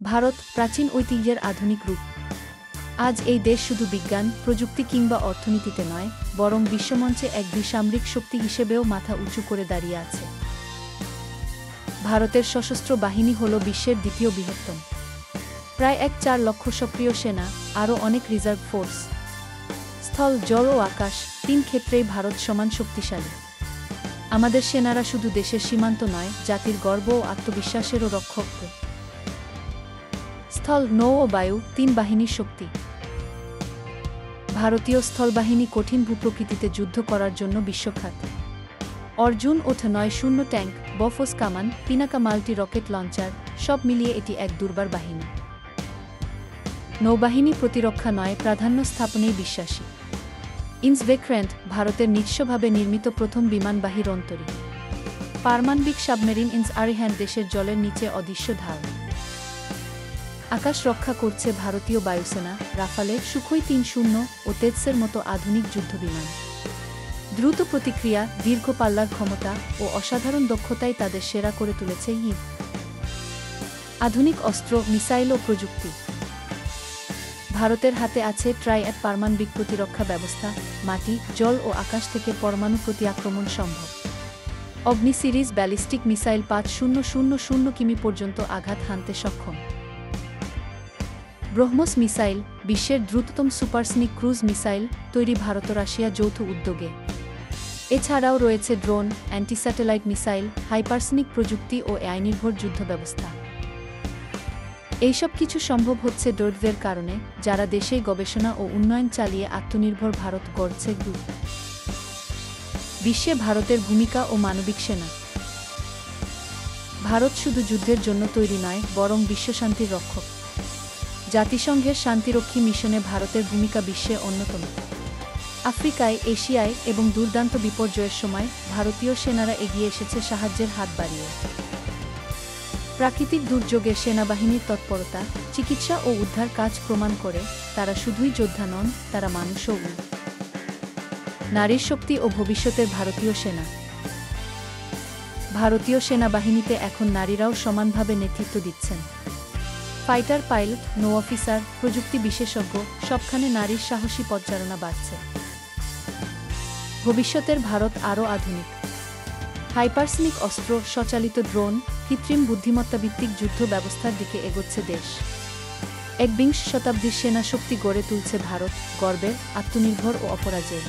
ভারত প্রাচীন ঐতিহ্যের আধুনিক রূপ। আজ এই দেশ শুধু বিজ্ঞান, প্রযুক্তি কিংবা অর্থনীতিতে নয়, বরং বিশ্বমঞ্চে এক বিসামরিক শক্তি হিসেবেও মাথা উঁচু করে দাঁড়িয়ে আছে। ভারতের সশস্ত্র বাহিনী হল বিশ্বের দ্বিতীয় বৃহত্তম। প্রায় ১.৪ লক্ষ সক্রিয় সেনা, আরও অনেক রিজার্ভ ফোর্স। স্থল, জল ও আকাশ, ৩ ক্ষেত্রেই ভারত সমান শক্তিশালী। আমাদের সেনারা শুধু দেশের সীমান্ত নয়, জাতির গর্ব ও আত্মবিশ্বাসেরও রক্ষক। স্থল, নৌ ও বায়ু, ৩ বাহিনীর শক্তি। ভারতীয় স্থলবাহিনী কঠিন ভূপ্রকৃতিতে যুদ্ধ করার জন্য বিশ্বখ্যাত। অর্জুন ও ৯-০ ট্যাঙ্ক, বফোর্স কামান, পিনাকা মাল্টি রকেট লঞ্চার, সব মিলিয়ে এটি এক দুর্বার বাহিনী। নৌবাহিনী প্রতিরক্ষা নয়, প্রাধান্য স্থাপনেই বিশ্বাসী। ইন্সভেক্রেন্ট, ভারতের নিজস্বভাবে নির্মিত প্রথম বিমানবাহী রন্তরী। পারমাণবিক সাবমেরিন আরিহ্যান্ড, দেশের জলের নিচে অদৃশ্য ঢাল। আকাশ রক্ষা করছে ভারতীয় বায়ুসেনা, রাফালে, সুখোই ৩০ ও তেজসের মতো আধুনিক যুদ্ধবিমান। দ্রুত প্রতিক্রিয়া, দীর্ঘ পাল্লার ক্ষমতা ও অসাধারণ দক্ষতাই তাদের সেরা করে তুলেছে। আধুনিক অস্ত্র, মিসাইল ও প্রযুক্তি। ভারতের হাতে আছে ট্রাইঅ্যাড পারমাণবিক প্রতিরক্ষা ব্যবস্থা, মাটি, জল ও আকাশ থেকে পরমাণু প্রতি আক্রমণ সম্ভব। অগ্নি সিরিজ ব্যালিস্টিক মিসাইল ৫,০০০ কিমি পর্যন্ত আঘাত হানতে সক্ষম। ব্রহ্মোস মিসাইল, বিশ্বের দ্রুততম সুপারসনিক ক্রুজ মিসাইল, তৈরি ভারত ও রাশিয়া যৌথ উদ্যোগে। এছাড়াও রয়েছে ড্রোন, অ্যান্টি-স্যাটেলাইট মিসাইল, হাইপারসনিক প্রযুক্তি ও এআই নির্ভর যুদ্ধ ব্যবস্থা। এইসব কিছু সম্ভব হচ্ছে দরিদ্রদের কারণে, যারা দেশেই গবেষণা ও উন্নয়ন চালিয়ে আত্মনির্ভর ভারত গড়ছে। বিশ্বে ভারতের ভূমিকা ও মানবিক সেনা। ভারত শুধু যুদ্ধের জন্য তৈরি নয়, বরং বিশ্বশান্তির রক্ষক। জাতিসংঘের শান্তিরক্ষী মিশনে ভারতের ভূমিকা বিশ্বে অন্যতম। আফ্রিকায়, এশিয়ায় এবং দুর্দান্ত বিপর্যয়ের সময় ভারতীয় সেনারা এগিয়ে এসেছে সাহায্যের হাত বাড়িয়ে। প্রাকৃতিক দুর্যোগে সেনাবাহিনীর তৎপরতা, চিকিৎসা ও উদ্ধার কাজ প্রমাণ করে তারা শুধুই যোদ্ধা নন, তারা মানুষও। নারীর শক্তি ও ভবিষ্যতের ভারতীয় সেনা। ভারতীয় সেনাবাহিনীতে এখন নারীরাও সমানভাবে নেতৃত্ব দিচ্ছেন। ফাইটার পাইলট, নৌ অফিসার, প্রযুক্তি বিশেষজ্ঞ, সবখানে নারীর সাহসী পদচারণা বাড়ছে। ভবিষ্যতের ভারত আরও আধুনিক। হাইপারসনিক অস্ত্র, স্বচালিত ড্রোন, কৃত্রিম বুদ্ধিমত্তাভিত্তিক যুদ্ধ ব্যবস্থার দিকে এগোচ্ছে দেশ। একবিংশ শতাব্দীর সেনা শক্তি গড়ে তুলছে ভারত, গর্বের, আত্মনির্ভর ও অপরাজেয়।